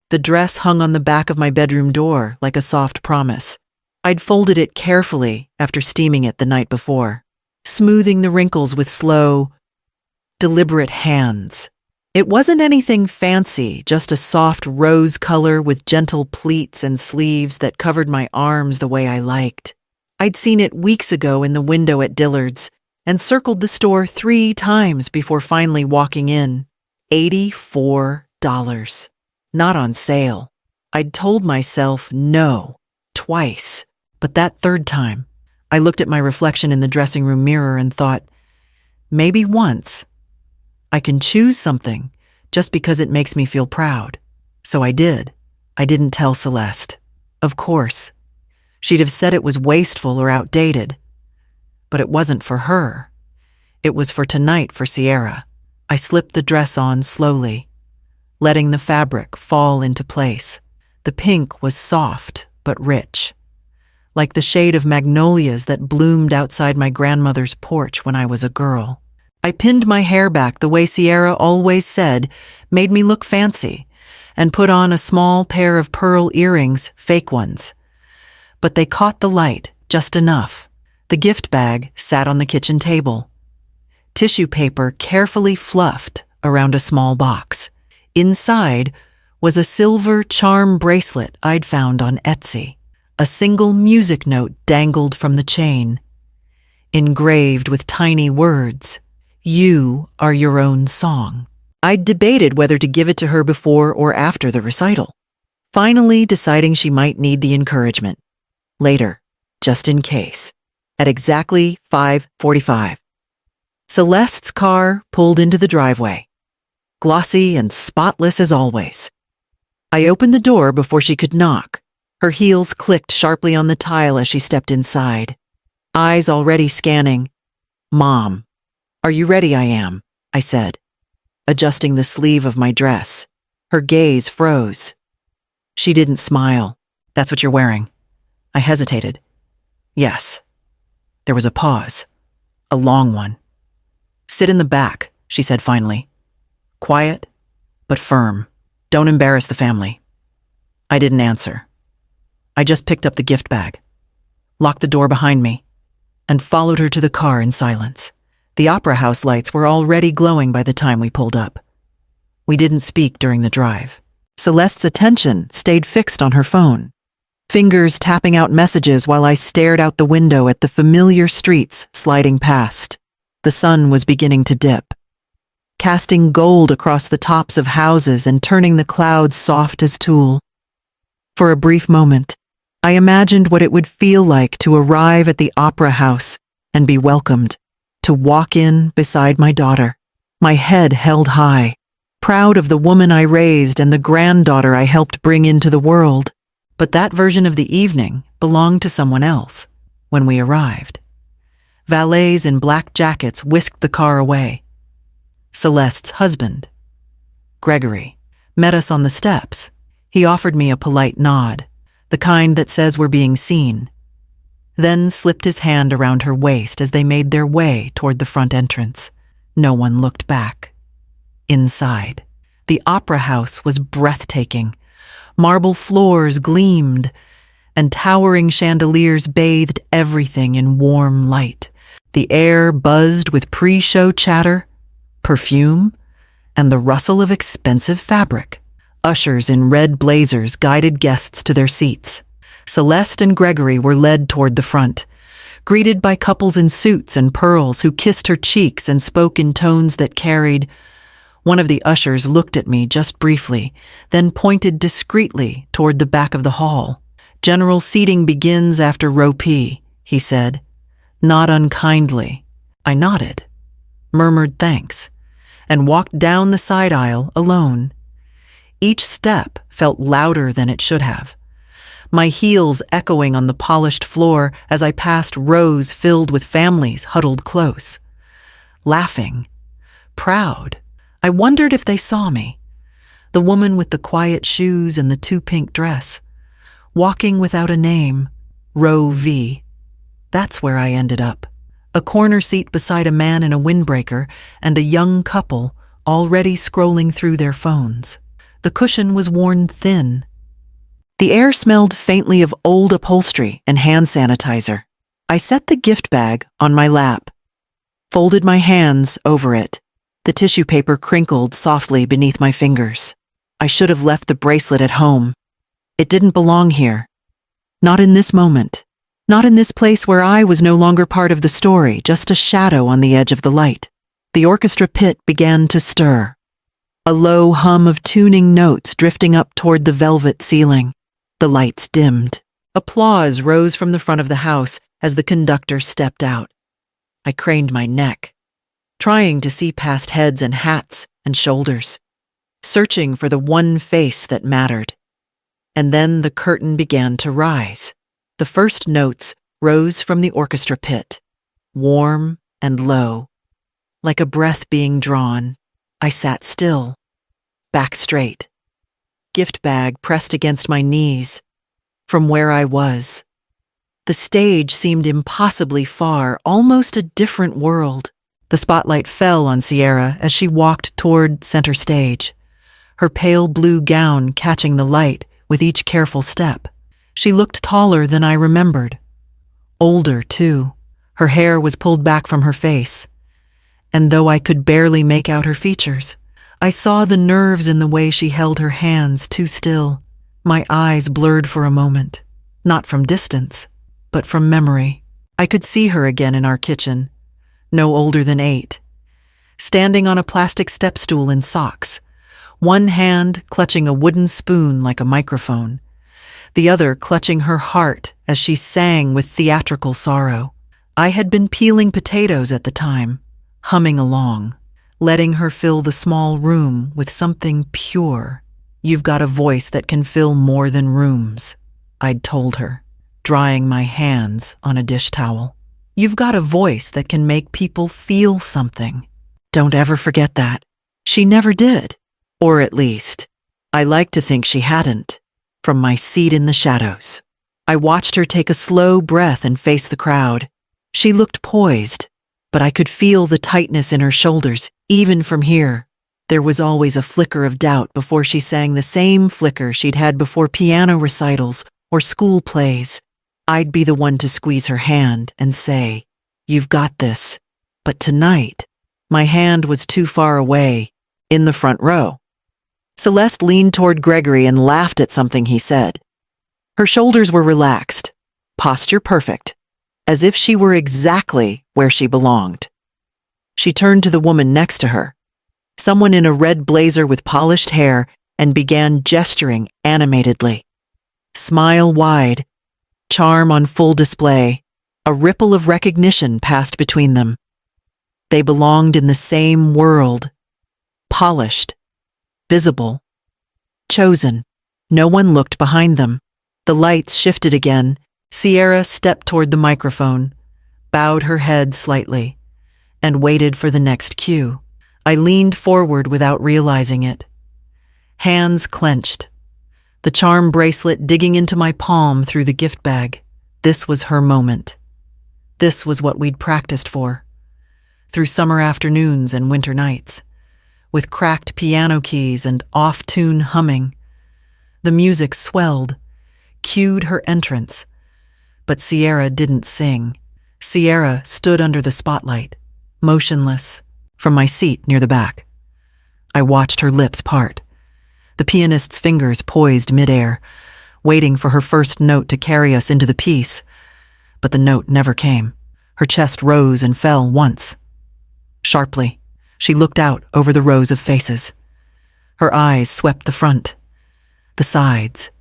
The dress hung on the back of my bedroom door like a soft promise. I'd folded it carefully after steaming it the night before, smoothing the wrinkles with slow, deliberate hands. It wasn't anything fancy, just a soft rose color with gentle pleats and sleeves that covered my arms the way I liked. I'd seen it weeks ago in the window at Dillard's and circled the store 3 times before finally walking in. $84. Not on sale. I'd told myself no, twice. But that third time, I looked at my reflection in the dressing room mirror and thought, maybe once, I can choose something just because it makes me feel proud. So I did. I didn't tell Celeste. Of course. She'd have said it was wasteful or outdated. But it wasn't for her. It was for tonight for Sierra. I slipped the dress on slowly, letting the fabric fall into place. The pink was soft but rich, like the shade of magnolias that bloomed outside my grandmother's porch when I was a girl. I pinned my hair back the way Sierra always said made me look fancy, and put on a small pair of pearl earrings, fake ones. But they caught the light just enough. The gift bag sat on the kitchen table, tissue paper carefully fluffed around a small box. Inside was a silver charm bracelet I'd found on Etsy. A single music note dangled from the chain, engraved with tiny words, "You are your own song." I'd debated whether to give it to her before or after the recital, finally deciding she might need the encouragement. Later, just in case. At exactly 5:45, Celeste's car pulled into the driveway, glossy and spotless as always. I opened the door before she could knock. Her heels clicked sharply on the tile as she stepped inside, eyes already scanning. "Mom, are you ready?" "I am," I said, adjusting the sleeve of my dress. Her gaze froze. She didn't smile. "That's what you're wearing." I hesitated. "Yes." There was a pause, a long one. "Sit in the back," she said finally. Quiet, but firm. "Don't embarrass the family." I didn't answer. I just picked up the gift bag, locked the door behind me, and followed her to the car in silence. The opera house lights were already glowing by the time we pulled up. We didn't speak during the drive. Celeste's attention stayed fixed on her phone, fingers tapping out messages while I stared out the window at the familiar streets sliding past. The sun was beginning to dip, casting gold across the tops of houses and turning the clouds soft as tulle. For a brief moment, I imagined what it would feel like to arrive at the opera house and be welcomed, to walk in beside my daughter, my head held high, proud of the woman I raised and the granddaughter I helped bring into the world. But that version of the evening belonged to someone else when we arrived. Valets in black jackets whisked the car away. Celeste's husband, Gregory, met us on the steps. He offered me a polite nod, the kind that says we're being seen, then slipped his hand around her waist as they made their way toward the front entrance. No one looked back. Inside, the opera house was breathtaking. Marble floors gleamed, and towering chandeliers bathed everything in warm light. The air buzzed with pre-show chatter, perfume, and the rustle of expensive fabric. Ushers in red blazers guided guests to their seats. Celeste and Gregory were led toward the front, greeted by couples in suits and pearls who kissed her cheeks and spoke in tones that carried. One of the ushers looked at me just briefly, then pointed discreetly toward the back of the hall. "General seating begins after row P," he said, not unkindly. I nodded, murmured thanks, and walked down the side aisle alone. Each step felt louder than it should have, my heels echoing on the polished floor as I passed rows filled with families huddled close, laughing, proud. I wondered if they saw me, the woman with the quiet shoes and the too pink dress, walking without a name, row V. That's where I ended up, a corner seat beside a man in a windbreaker and a young couple already scrolling through their phones. The cushion was worn thin. The air smelled faintly of old upholstery and hand sanitizer. I set the gift bag on my lap, folded my hands over it. The tissue paper crinkled softly beneath my fingers. I should have left the bracelet at home. It didn't belong here. Not in this moment. Not in this place where I was no longer part of the story, just a shadow on the edge of the light. The orchestra pit began to stir. A low hum of tuning notes drifting up toward the velvet ceiling. The lights dimmed. Applause rose from the front of the house as the conductor stepped out. I craned my neck, trying to see past heads and hats and shoulders, searching for the one face that mattered. And then the curtain began to rise. The first notes rose from the orchestra pit, warm and low, like a breath being drawn. I sat still, back straight, gift bag pressed against my knees. From where I was, the stage seemed impossibly far, almost a different world. The spotlight fell on Sierra as she walked toward center stage, her pale blue gown catching the light with each careful step. She looked taller than I remembered. Older, too. Her hair was pulled back from her face. And though I could barely make out her features, I saw the nerves in the way she held her hands too still. My eyes blurred for a moment, not from distance, but from memory. I could see her again in our kitchen, no older than 8, standing on a plastic step stool in socks, one hand clutching a wooden spoon like a microphone, the other clutching her heart as she sang with theatrical sorrow. I had been peeling potatoes at the time, humming along, letting her fill the small room with something pure. "You've got a voice that can fill more than rooms," I'd told her, drying my hands on a dish towel. "You've got a voice that can make people feel something. Don't ever forget that." She never did, or at least, I like to think she hadn't. From my seat in the shadows, I watched her take a slow breath and face the crowd. She looked poised, but I could feel the tightness in her shoulders, even from here. There was always a flicker of doubt before she sang, the same flicker she'd had before piano recitals or school plays. I'd be the one to squeeze her hand and say, "You've got this." But tonight, my hand was too far away, in the front row. Celeste leaned toward Gregory and laughed at something he said. Her shoulders were relaxed, posture perfect, as if she were exactly where she belonged. She turned to the woman next to her, someone in a red blazer with polished hair, and began gesturing animatedly. Smile wide, charm on full display, a ripple of recognition passed between them. They belonged in the same world, polished, visible, chosen. No one looked behind them. The lights shifted again. Sierra stepped toward the microphone, bowed her head slightly, and waited for the next cue. I leaned forward without realizing it. Hands clenched, the charm bracelet digging into my palm through the gift bag. This was her moment. This was what we'd practiced for, through summer afternoons and winter nights, with cracked piano keys and off-tune humming. The music swelled, cued her entrance, but Sierra didn't sing. Sierra stood under the spotlight, motionless, from my seat near the back. I watched her lips part, the pianist's fingers poised midair, waiting for her first note to carry us into the piece. But the note never came. Her chest rose and fell once. Sharply, she looked out over the rows of faces. Her eyes swept the front, the sides,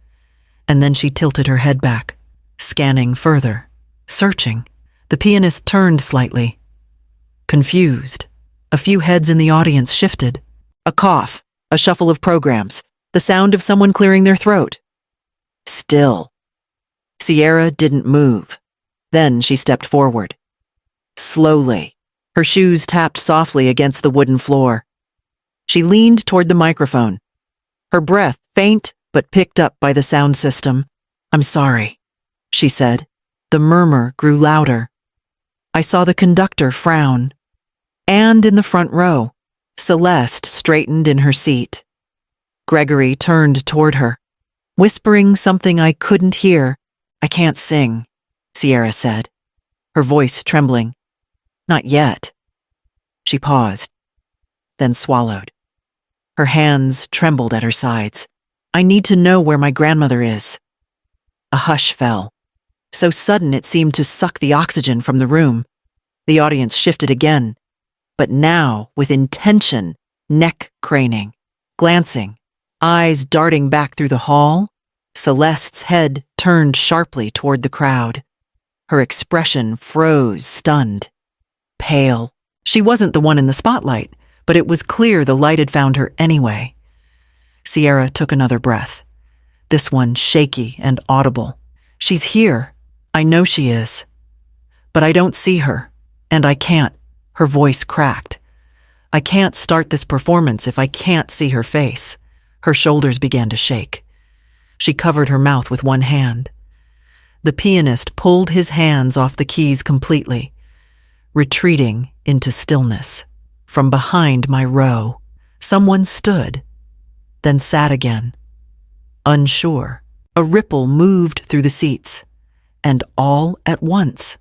and then she tilted her head back, scanning further, searching. The pianist turned slightly, confused. A few heads in the audience shifted. A cough, a shuffle of programs, the sound of someone clearing their throat. Still. Sierra didn't move. Then she stepped forward. Slowly, her shoes tapped softly against the wooden floor. She leaned toward the microphone, her breath faint but picked up by the sound system. "I'm sorry," she said. The murmur grew louder. I saw the conductor frown. And in the front row, Celeste straightened in her seat. Gregory turned toward her, whispering something I couldn't hear. "I can't sing," Sierra said, her voice trembling. "Not yet." She paused, then swallowed. Her hands trembled at her sides. "I need to know where my grandmother is." A hush fell, so sudden it seemed to suck the oxygen from the room. The audience shifted again, but now with intention, neck craning, glancing, eyes darting back through the hall. Celeste's head turned sharply toward the crowd. Her expression froze, stunned, pale. She wasn't the one in the spotlight, but it was clear the light had found her anyway. Sierra took another breath, this one shaky and audible. "She's here. I know she is. But I don't see her, and I can't." Her voice cracked. "I can't start this performance if I can't see her face." Her shoulders began to shake. She covered her mouth with one hand. The pianist pulled his hands off the keys completely, retreating into stillness. From behind my row, someone stood, then sat again. Unsure, a ripple moved through the seats, and all at once,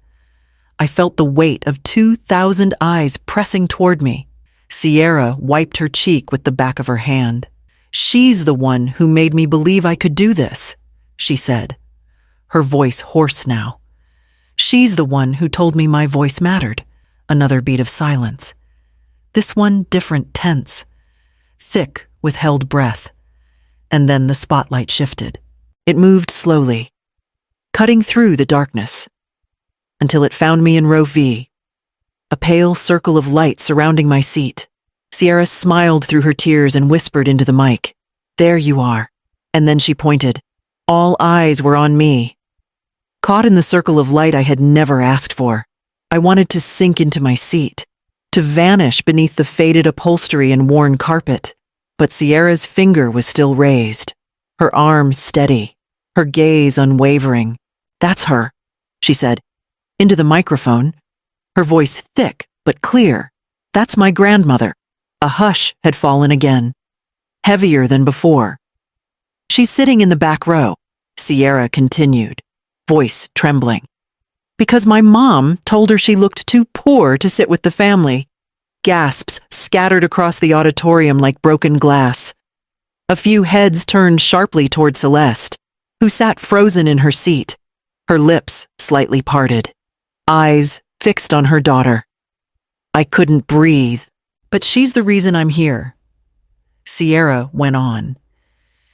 I felt the weight of 2,000 eyes pressing toward me. Sierra wiped her cheek with the back of her hand. "She's the one who made me believe I could do this," she said, her voice hoarse now. "She's the one who told me my voice mattered." Another beat of silence. This one different, tense, thick with held breath. And then the spotlight shifted. It moved slowly, cutting through the darkness, until it found me in row V, a pale circle of light surrounding my seat. Sierra smiled through her tears and whispered into the mic, "There you are." And then she pointed. All eyes were on me. Caught in the circle of light I had never asked for, I wanted to sink into my seat, to vanish beneath the faded upholstery and worn carpet. But Sierra's finger was still raised, her arm steady, her gaze unwavering. "That's her," she said, into the microphone, her voice thick but clear. "That's my grandmother." A hush had fallen again, heavier than before. "She's sitting in the back row," Sierra continued, voice trembling, "because my mom told her she looked too poor to sit with the family." Gasps scattered across the auditorium like broken glass. A few heads turned sharply toward Celeste, who sat frozen in her seat, her lips slightly parted, eyes fixed on her daughter. I couldn't breathe. "But she's the reason I'm here," Sierra went on.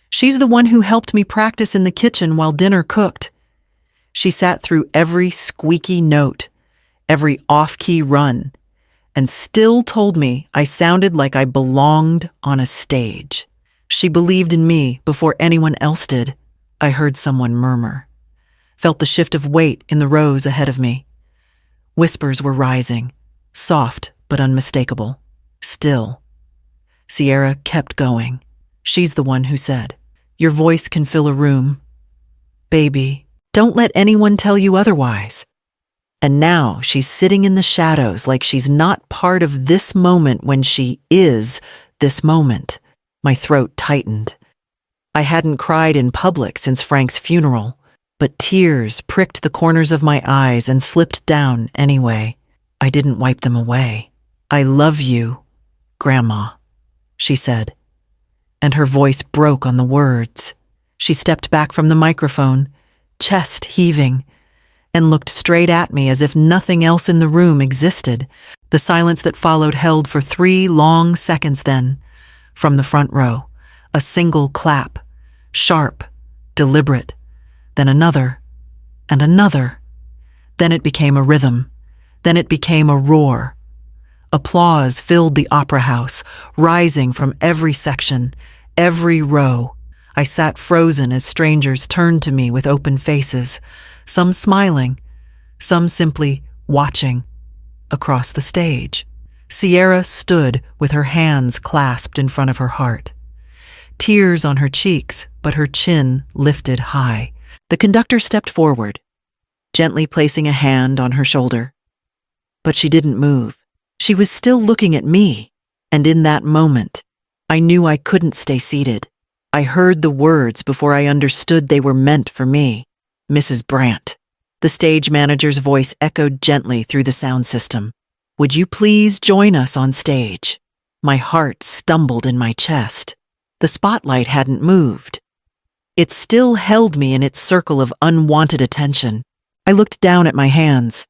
"She's the one who helped me practice in the kitchen while dinner cooked. She sat through every squeaky note, every off-key run, and still told me I sounded like I belonged on a stage. She believed in me before anyone else did," I heard someone murmur. Felt the shift of weight in the rows ahead of me. Whispers were rising, soft but unmistakable. Still. Sierra kept going. She's the one who said, "Your voice can fill a room. Baby, don't let anyone tell you otherwise." And now she's sitting in the shadows like she's not part of this moment when she is this moment. My throat tightened. I hadn't cried in public since Frank's funeral, but tears pricked the corners of my eyes and slipped down anyway. I didn't wipe them away. "I love you, Grandma," she said, and her voice broke on the words. She stepped back from the microphone, chest heaving, and looked straight at me as if nothing else in the room existed. The silence that followed held for 3 long seconds then. From the front row, a single clap, sharp, deliberate, then another, and another. Then it became a rhythm. Then it became a roar. Applause filled the opera house, rising from every section, every row. I sat frozen as strangers turned to me with open faces, some smiling, some simply watching, across the stage. Sierra stood with her hands clasped in front of her heart. Tears on her cheeks, but her chin lifted high. The conductor stepped forward, gently placing a hand on her shoulder. But she didn't move. She was still looking at me, and in that moment, I knew I couldn't stay seated. I heard the words before I understood they were meant for me. Mrs. Brandt. The stage manager's voice echoed gently through the sound system. Would you please join us on stage? My heart stumbled in my chest. The spotlight hadn't moved. It still held me in its circle of unwanted attention. I looked down at my hands,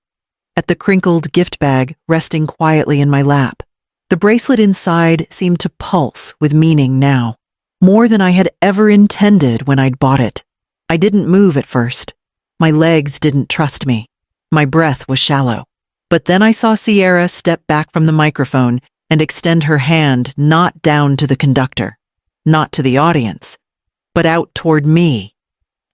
at the crinkled gift bag resting quietly in my lap. The bracelet inside seemed to pulse with meaning now, more than I had ever intended when I'd bought it. I didn't move at first. My legs didn't trust me. My breath was shallow. But then I saw Sierra step back from the microphone and extend her hand not down to the conductor, not to the audience, but out toward me,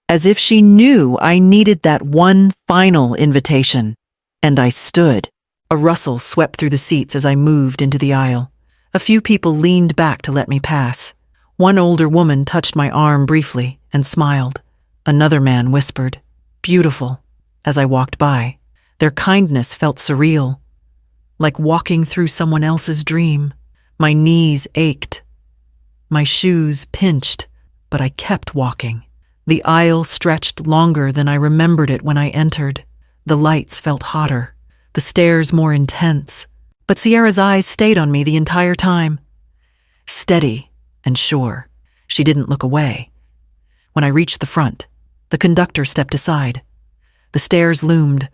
as if she knew I needed that one final invitation. And I stood. A rustle swept through the seats as I moved into the aisle. A few people leaned back to let me pass. One older woman touched my arm briefly and smiled. Another man whispered, "Beautiful," as I walked by. Their kindness felt surreal, like walking through someone else's dream. My knees ached. My shoes pinched, but I kept walking. The aisle stretched longer than I remembered it when I entered. The lights felt hotter, the stares more intense, but Sierra's eyes stayed on me the entire time. Steady and sure. She didn't look away. When I reached the front, the conductor stepped aside. The stairs loomed.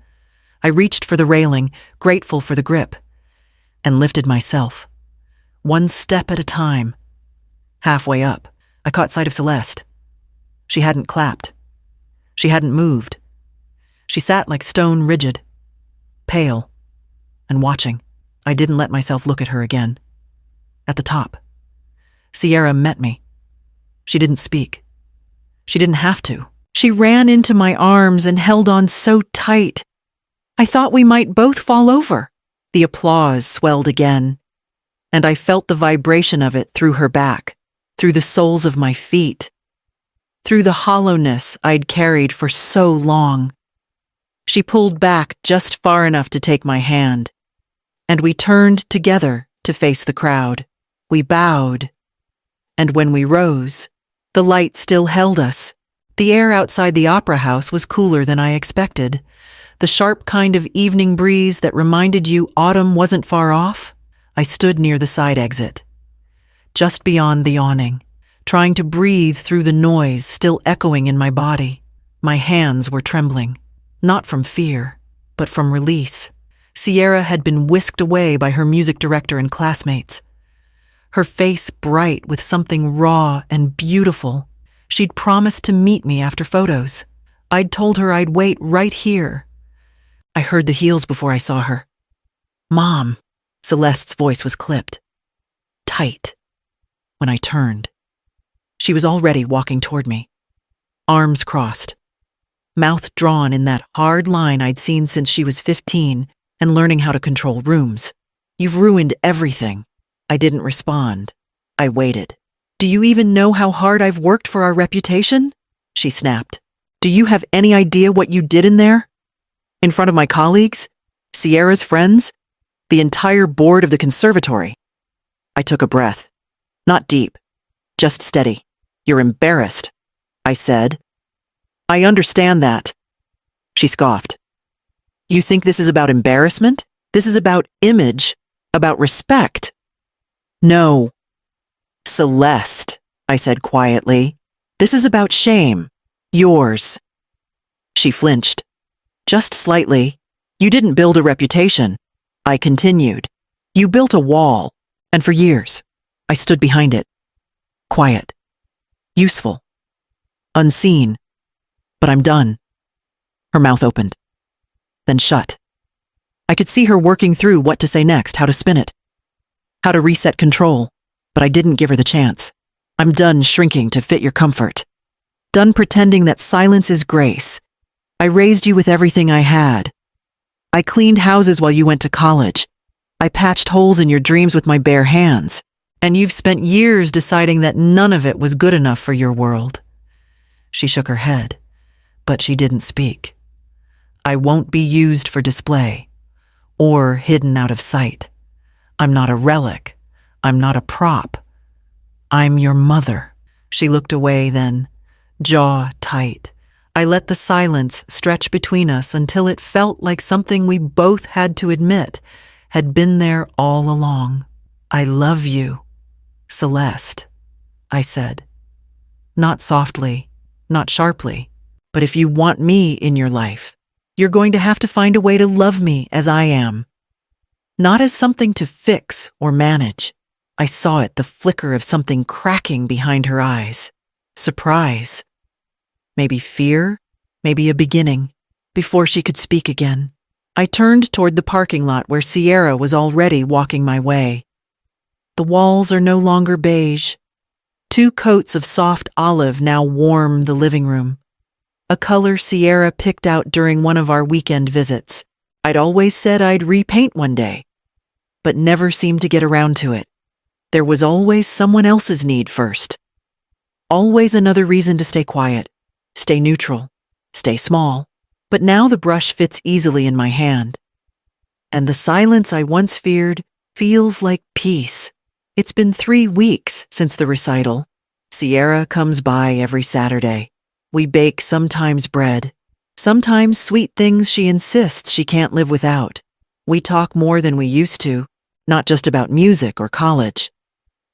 I reached for the railing, grateful for the grip, and lifted myself, one step at a time. Halfway up, I caught sight of Celeste. She hadn't clapped. She hadn't moved. She sat like stone rigid, pale, and watching. I didn't let myself look at her again. At the top, Sierra met me. She didn't speak. She didn't have to. She ran into my arms and held on so tight. I thought we might both fall over. The applause swelled again, and I felt the vibration of it through her back, through the soles of my feet, through the hollowness I'd carried for so long. She pulled back just far enough to take my hand, and we turned together to face the crowd. We bowed, and when we rose, the light still held us. The air outside the opera house was cooler than I expected, the sharp kind of evening breeze that reminded you autumn wasn't far off. I stood near the side exit, just beyond the awning, trying to breathe through the noise still echoing in my body. My hands were trembling, not from fear, but from release. Sierra had been whisked away by her music director and classmates, her face bright with something raw and beautiful. She'd promised to meet me after photos. I'd told her I'd wait right here. I heard the heels before I saw her. "Mom," Celeste's voice was clipped, tight. When I turned, she was already walking toward me, arms crossed, mouth drawn in that hard line I'd seen since she was 15 and learning how to control rooms. "You've ruined everything." I didn't respond. I waited. "Do you even know how hard I've worked for our reputation?" she snapped. "Do you have any idea what you did in there? In front of my colleagues, Sierra's friends, the entire board of the conservatory." I took a breath. Not deep, just steady. "You're embarrassed," I said. "I understand that." She scoffed. "You think this is about embarrassment? This is about image, about respect." "No, Celeste," I said quietly. "This is about shame. Yours." She flinched. Just slightly. "You didn't build a reputation," I continued. "You built a wall, and for years, I stood behind it. Quiet. Useful. Unseen. But I'm done." Her mouth opened, then shut. I could see her working through what to say next, how to spin it, how to reset control, but I didn't give her the chance. "I'm done shrinking to fit your comfort. Done pretending that silence is grace. I raised you with everything I had. I cleaned houses while you went to college. I patched holes in your dreams with my bare hands. And you've spent years deciding that none of it was good enough for your world." She shook her head, but she didn't speak. "I won't be used for display, or hidden out of sight. I'm not a relic. I'm not a prop. I'm your mother." She looked away then, jaw tight. I let the silence stretch between us until it felt like something we both had to admit had been there all along. I love you, Celeste, I said. Not softly, not sharply, but if you want me in your life, you're going to have to find a way to love me as I am. Not as something to fix or manage. I saw it, the flicker of something cracking behind her eyes. Surprise. Maybe fear, maybe a beginning. Before she could speak again, I turned toward the parking lot where Sierra was already walking my way. The walls are no longer beige. 2 coats of soft olive now warm the living room, a color Sierra picked out during one of our weekend visits. I'd always said I'd repaint one day, but never seemed to get around to it. There was always someone else's need first. Always another reason to stay quiet, stay neutral, stay small. But now the brush fits easily in my hand. And the silence I once feared feels like peace. It's been 3 weeks since the recital. Sierra comes by every Saturday. We bake sometimes bread, sometimes sweet things she insists she can't live without. We talk more than we used to, not just about music or college,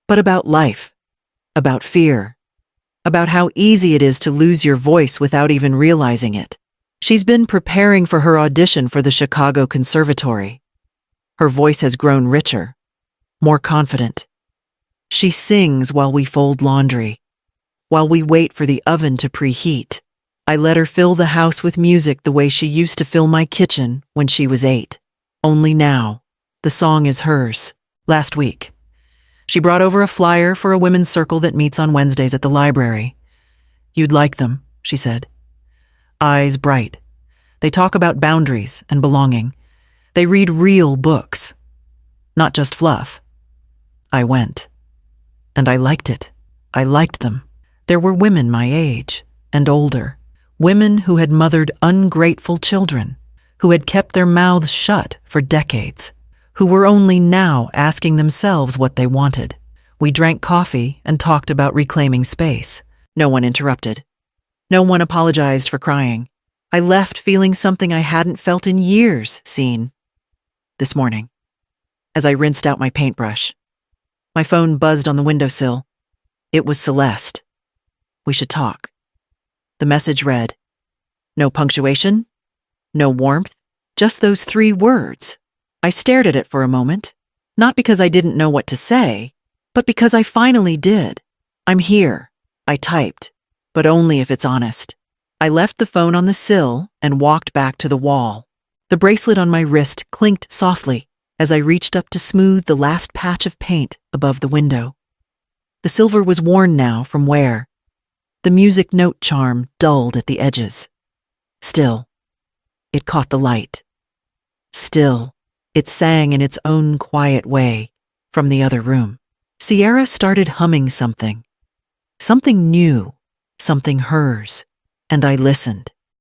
but about life, about fear, about how easy it is to lose your voice without even realizing it. She's been preparing for her audition for the Chicago Conservatory. Her voice has grown richer, more confident. She sings while we fold laundry, while we wait for the oven to preheat. I let her fill the house with music the way she used to fill my kitchen when she was 8. Only now, the song is hers. Last week, she brought over a flyer for a women's circle that meets on Wednesdays at the library. You'd like them, she said. Eyes bright. They talk about boundaries and belonging. They read real books, not just fluff. I went. And I liked it. I liked them. There were women my age and older, women who had mothered ungrateful children, who had kept their mouths shut for decades, who were only now asking themselves what they wanted. We drank coffee and talked about reclaiming space. No one interrupted. No one apologized for crying. I left feeling something I hadn't felt in years seen. This morning, as I rinsed out my paintbrush, my phone buzzed on the windowsill. It was Celeste. We should talk. The message read, no punctuation, no warmth, just those 3 words. I stared at it for a moment, not because I didn't know what to say, but because I finally did. I'm here, I typed, but only if it's honest. I left the phone on the sill and walked back to the wall. The bracelet on my wrist clinked softly as I reached up to smooth the last patch of paint above the window. The silver was worn now from wear. The music note charm dulled at the edges. Still, it caught the light. Still, it sang in its own quiet way from the other room. Sierra started humming something. Something new, something hers, and I listened.